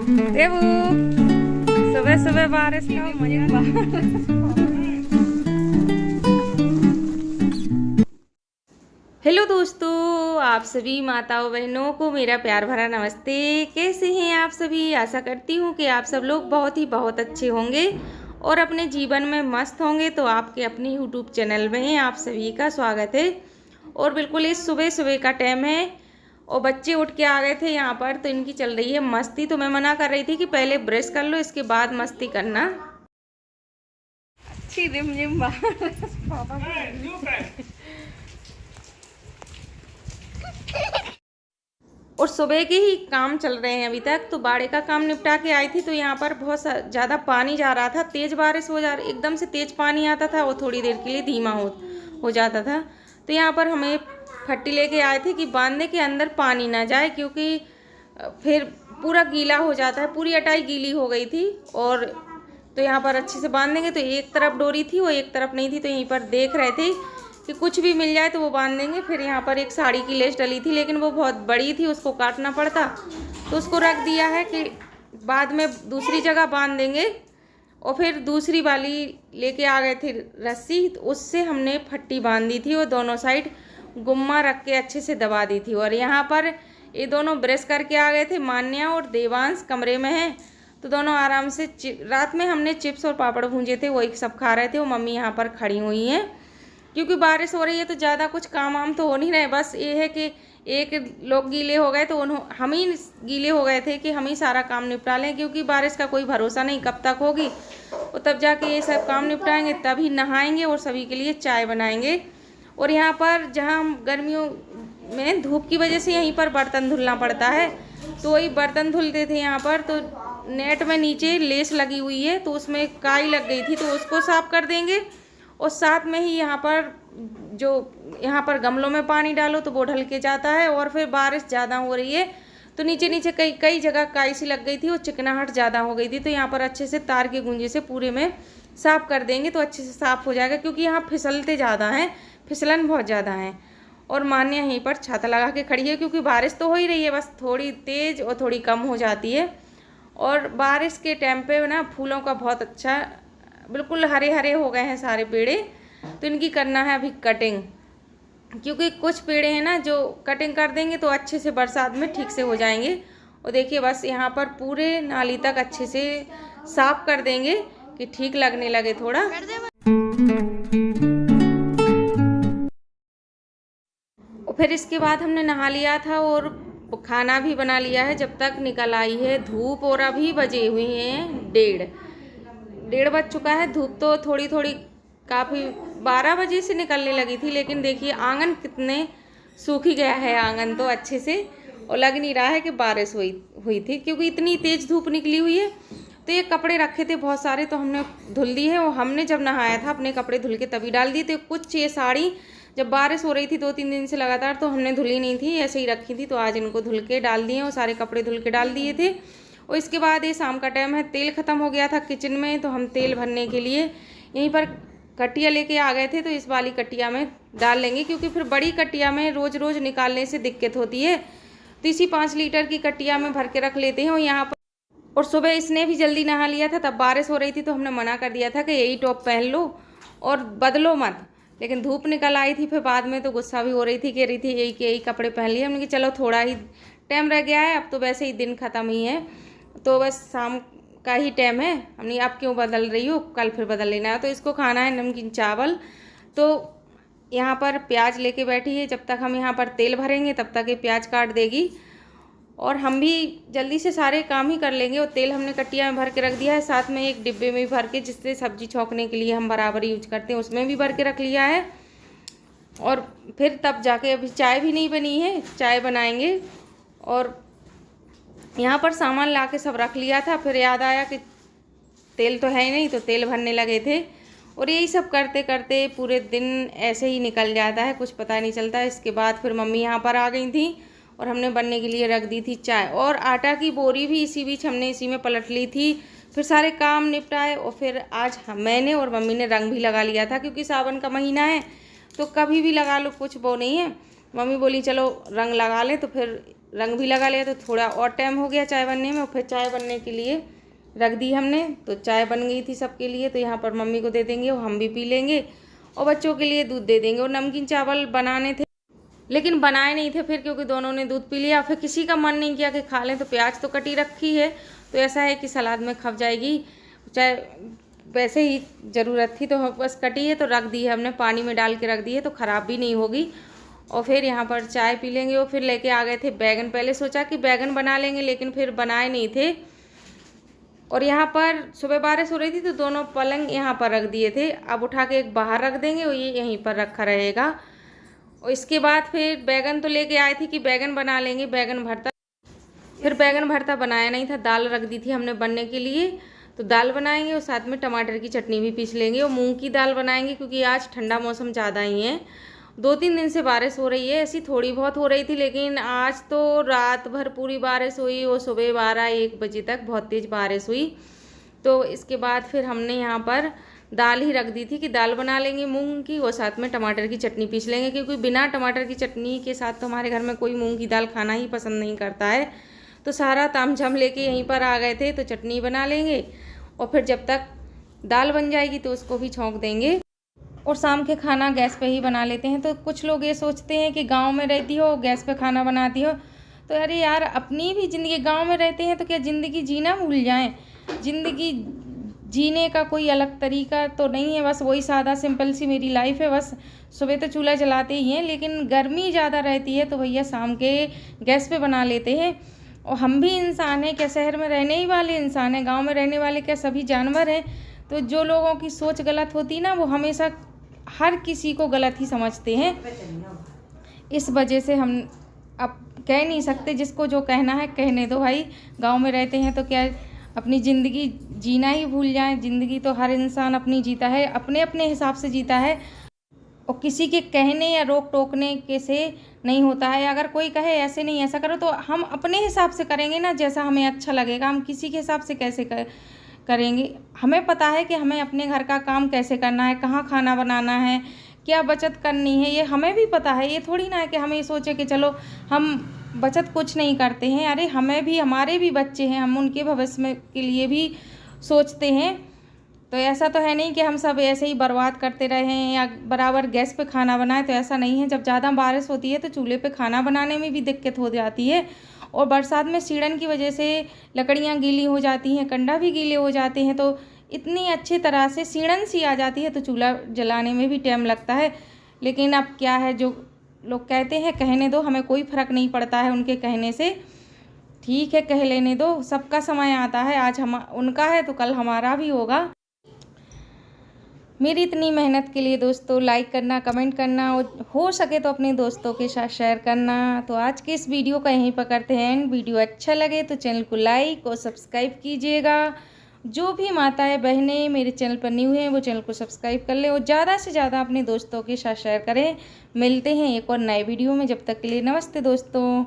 देवू सुबह सुबह बारिश का मजा। हेलो दोस्तों, आप सभी माताओं बहनों को मेरा प्यार भरा नमस्ते। कैसे हैं आप सभी? आशा करती हूँ कि आप सब लोग बहुत अच्छे होंगे और अपने जीवन में मस्त होंगे। तो आपके अपने यूट्यूब चैनल में आप सभी का स्वागत है। और बिल्कुल इस सुबह सुबह का टाइम है और बच्चे उठ के आ गए थे यहाँ पर, तो इनकी चल रही है मस्ती। तो मैं मना कर रही थी कि पहले ब्रश कर लो, इसके बाद मस्ती करना। अच्छी रिमझिम और सुबह के ही काम चल रहे हैं अभी तक। तो बाड़े का काम निपटा के आई थी, तो यहाँ पर बहुत ज़्यादा पानी जा रहा था। तेज़ बारिश हो जा रही, एकदम से तेज़ पानी आता था और थोड़ी देर के लिए धीमा हो जाता था। तो यहाँ पर हमें फट्टी लेके आए थे कि बांधने के अंदर पानी ना जाए, क्योंकि फिर पूरा गीला हो जाता है। पूरी अटाई गीली हो गई थी। और तो यहाँ पर अच्छे से बांध देंगे। तो एक तरफ डोरी थी, वो एक तरफ नहीं थी। तो यहीं पर देख रहे थे कि कुछ भी मिल जाए तो वो बांध देंगे। फिर यहाँ पर एक साड़ी की लेस डली थी, लेकिन वो बहुत बड़ी थी, उसको काटना पड़ता। तो उसको रख दिया है कि बाद में दूसरी जगह बांध देंगे। और फिर दूसरी वाली लेके आ गए थे रस्सी, तो उससे हमने फट्टी बांधी थी और दोनों साइड गुम्मा रख के अच्छे से दबा दी थी। और यहाँ पर ये दोनों ब्रश करके आ गए थे। मान्या और देवांश कमरे में हैं, तो दोनों आराम से रात में हमने चिप्स और पापड़ भूंजे थे, वही सब खा रहे थे। वो मम्मी यहाँ पर खड़ी हुई हैं, क्योंकि बारिश हो रही है तो ज़्यादा कुछ काम वाम तो हो नहीं रहे। बस ये है कि एक लोग गीले हो गए, तो हम ही गीले हो गए थे कि हम ही सारा काम निपटा लें, क्योंकि बारिश का कोई भरोसा नहीं कब तक होगी। और तब जाके ये सब काम निपटाएंगे, तभी नहाएंगे और सभी के लिए चाय बनाएंगे। और यहाँ पर जहाँ हम गर्मियों में धूप की वजह से यहीं पर बर्तन धुलना पड़ता है, तो वही बर्तन धुलते थे यहाँ पर। तो नेट में नीचे लेस लगी हुई है, तो उसमें काई लग गई थी, तो उसको साफ कर देंगे। और साथ में ही यहाँ पर गमलों में पानी डालो तो वो ढल के जाता है। और फिर बारिश ज़्यादा हो रही है, तो नीचे नीचे कई जगह काई सी लग गई थी और चिकनाहट ज़्यादा हो गई थी। तो यहाँ पर अच्छे से तार के गुंजे से पूरे में साफ़ कर देंगे, तो अच्छे से साफ़ हो जाएगा। क्योंकि यहाँ फिसलते ज़्यादा हैं, फिसलन बहुत ज़्यादा है। और मान्या यहीं पर छाता लगा के खड़ी है, क्योंकि बारिश तो हो ही रही है, बस थोड़ी तेज़ और थोड़ी कम हो जाती है। और बारिश के टाइम पे ना फूलों का बहुत अच्छा, बिल्कुल हरे हरे हो गए हैं सारे पेड़े। तो इनकी करना है अभी कटिंग, क्योंकि कुछ पेड़े हैं ना जो कटिंग कर देंगे तो अच्छे से बरसात में ठीक से हो जाएंगे। और देखिए बस यहाँ पर पूरे नाली तक अच्छे से साफ कर देंगे कि ठीक लगने लगे थोड़ा। और फिर इसके बाद हमने नहा लिया था और खाना भी बना लिया है, जब तक निकल आई है धूप। और अभी बजे हुए हैं 1:30 बज चुका है। धूप तो थोड़ी थोड़ी काफ़ी 12 बजे से निकलने लगी थी, लेकिन देखिए आंगन कितने सूख ही गया है, आंगन तो अच्छे से। और लग नहीं रहा है कि बारिश हुई थी, क्योंकि इतनी तेज़ धूप निकली हुई है। तो ये कपड़े रखे थे बहुत सारे, तो हमने धुल दिए हैं। और हमने जब नहाया था अपने कपड़े धुल के तभी डाल दिए थे। कुछ ये साड़ी जब बारिश हो रही थी 2-3 दिन से लगातार, तो हमने धुली नहीं थी, ऐसे ही रखी थी। तो आज इनको धुल के डाल दिए और सारे कपड़े धुल के डाल दिए थे। और इसके बाद ये शाम का टाइम है, तेल ख़त्म हो गया था किचन में, तो हम तेल भरने के लिए यहीं पर कटिया लेके आ गए थे। तो इस वाली कटिया में डाल लेंगे, क्योंकि फिर बड़ी कटिया में रोज़ रोज़ निकालने से दिक्कत होती है। तो इसी 5 लीटर की कटिया में भर के रख लेते हैं। और यहाँ पर और सुबह इसने भी जल्दी नहा लिया था, तब बारिश हो रही थी, तो हमने मना कर दिया था कि यही टॉप पहन लो और बदलो मत। लेकिन धूप निकल आई थी, फिर बाद में तो गुस्सा भी हो रही थी, कह रही थी यही कपड़े पहन लिए। हमने कि चलो थोड़ा ही टाइम रह गया है, अब तो वैसे ही दिन ख़त्म ही है, तो बस शाम का ही टाइम है। हमने आप क्यों बदल रही हो, कल फिर बदल लेना है। तो इसको खाना है नमकीन चावल। तो यहाँ पर प्याज लेके बैठी है, जब तक हम यहाँ पर तेल भरेंगे तब तक ये प्याज काट देगी। और हम भी जल्दी से सारे काम ही कर लेंगे। और तेल हमने कटिया में भर के रख दिया है, साथ में एक डिब्बे में भी भर के, जिससे सब्जी छौंकने के लिए हम बराबर यूज करते हैं, उसमें भी भर के रख लिया है। और फिर तब जाके अभी चाय भी नहीं बनी है, चाय बनाएंगे। और यहाँ पर सामान ला के सब रख लिया था, फिर याद आया कि तेल तो है ही नहीं, तो तेल भरने लगे थे। और यही सब करते करते पूरे दिन ऐसे ही निकल जाता है, कुछ पता नहीं चलता। इसके बाद फिर मम्मी यहाँ पर आ गई थी और हमने बनने के लिए रख दी थी चाय। और आटा की बोरी भी इसी बीच हमने इसी में पलट ली थी। फिर सारे काम निपटाए और फिर आज मैंने और मम्मी ने रंग भी लगा लिया था, क्योंकि सावन का महीना है तो कभी भी लगा लो, कुछ वो नहीं है। मम्मी बोली चलो रंग लगा लें, तो फिर रंग भी लगा लिया। तो थोड़ा और टाइम हो गया चाय बनने में, और फिर चाय बनने के लिए रख दी हमने। तो चाय बन गई थी सबके लिए। तो यहाँ पर मम्मी को दे देंगे और हम भी पी लेंगे, और बच्चों के लिए दूध दे देंगे। और नमकीन चावल बनाने थे लेकिन बनाए नहीं थे फिर, क्योंकि दोनों ने दूध पी लिया। फिर किसी का मन नहीं किया कि खा लें। तो प्याज तो कटी रखी है, तो ऐसा है कि सलाद में खप जाएगी, चाहे वैसे ही ज़रूरत थी तो बस कटी है तो रख दी है हमने, पानी में डाल के रख दी है तो ख़राब भी नहीं होगी। और फिर यहाँ पर चाय पी लेंगे। और फिर लेके आ गए थे बैगन। पहले सोचा कि बैगन बना लेंगे, लेकिन फिर बनाए नहीं थे। और यहाँ पर सुबह बारिश हो रही थी तो दोनों पलंग यहाँ पर रख दिए थे। अब उठा के एक बाहर रख देंगे और ये यहीं पर रखा रहेगा। और इसके बाद फिर बैगन तो लेके आए थे कि बैगन बना लेंगे, बैगन भरता। फिर बैगन भरता बनाया नहीं था, दाल रख दी थी हमने बनने के लिए। तो दाल बनाएंगे और साथ में टमाटर की चटनी भी पीस लेंगे, और मूंग की दाल बनाएंगे क्योंकि आज ठंडा मौसम ज़्यादा ही है। 2-3 दिन से बारिश हो रही है, ऐसी थोड़ी बहुत हो रही थी, लेकिन आज तो रात भर पूरी बारिश हुई और सुबह 12-1 बजे तक बहुत तेज़ बारिश हुई। तो इसके बाद फिर हमने यहाँ पर दाल ही रख दी थी कि दाल बना लेंगे मूंग की, और साथ में टमाटर की चटनी पीस लेंगे, क्योंकि बिना टमाटर की चटनी के साथ तो हमारे घर में कोई मूंग की दाल खाना ही पसंद नहीं करता है। तो सारा तामझाम लेके यहीं पर आ गए थे। तो चटनी बना लेंगे, और फिर जब तक दाल बन जाएगी तो उसको भी छौंक देंगे। और शाम के खाना गैस पे ही बना लेते हैं। तो कुछ लोग ये सोचते हैं कि गांव में रहती हो गैस पे खाना बनाती हो, तो अरे यार, अपनी भी ज़िंदगी, गांव में रहते हैं तो क्या ज़िंदगी जीना भूल जाएं? ज़िंदगी जीने का कोई अलग तरीका तो नहीं है, बस वही सादा सिंपल सी मेरी लाइफ है। बस सुबह तो चूल्हा जलाते ही हैं, लेकिन गर्मी ज़्यादा रहती है तो भैया शाम के गैस पे बना लेते हैं। और हम भी इंसान हैं, क्या शहर में रहने ही वाले इंसान हैं? गांव में रहने वाले क्या सभी जानवर हैं? तो जो लोगों की सोच गलत होती है ना, वो हमेशा हर किसी को गलत ही समझते हैं। इस वजह से हम अब कह नहीं सकते, जिसको जो कहना है कहने दो भाई। गांव में रहते हैं तो क्या अपनी ज़िंदगी जीना ही भूल जाएं? ज़िंदगी तो हर इंसान अपनी जीता है, अपने अपने हिसाब से जीता है, और किसी के कहने या रोक टोकने के से नहीं होता है। अगर कोई कहे ऐसे नहीं ऐसा करो, तो हम अपने हिसाब से करेंगे ना, जैसा हमें अच्छा लगेगा। हम किसी के हिसाब से कैसे करेंगे? हमें पता है कि हमें अपने घर का काम कैसे करना है, कहाँ खाना बनाना है, क्या बचत करनी है, ये हमें भी पता है। ये थोड़ी ना है कि हम ये सोचे कि चलो हम बचत कुछ नहीं करते हैं। अरे हमें भी, हमारे भी बच्चे हैं, हम उनके भविष्य में के लिए भी सोचते हैं। तो ऐसा तो है नहीं कि हम सब ऐसे ही बर्बाद करते रहें या बराबर गैस पे खाना बनाएं, तो ऐसा नहीं है। जब ज़्यादा बारिश होती है तो चूल्हे पे खाना बनाने में भी दिक्कत हो जाती है। और बरसात में सीढ़न की वजह से लकड़ियाँ गीली हो जाती हैं, कंडा भी गीले हो जाते हैं, तो इतनी अच्छी तरह से सीढ़न सी आ जाती है तो चूल्हा जलाने में भी टाइम लगता है। लेकिन अब क्या है, जो लोग कहते हैं कहने दो, हमें कोई फ़र्क नहीं पड़ता है उनके कहने से। ठीक है, कह लेने दो, सबका समय आता है। आज हम उनका है तो कल हमारा भी होगा। मेरी इतनी मेहनत के लिए दोस्तों लाइक करना, कमेंट करना, और हो सके तो अपने दोस्तों के साथ शेयर करना। तो आज के इस वीडियो का यहीं पर करते हैं एंड। वीडियो अच्छा लगे तो चैनल को लाइक और सब्सक्राइब कीजिएगा। जो भी माताएं बहनें मेरे चैनल पर न्यू हैं वो चैनल को सब्सक्राइब कर लें, और ज़्यादा से ज़्यादा अपने दोस्तों के साथ शेयर करें। मिलते हैं एक और नए वीडियो में, जब तक के लिए नमस्ते दोस्तों।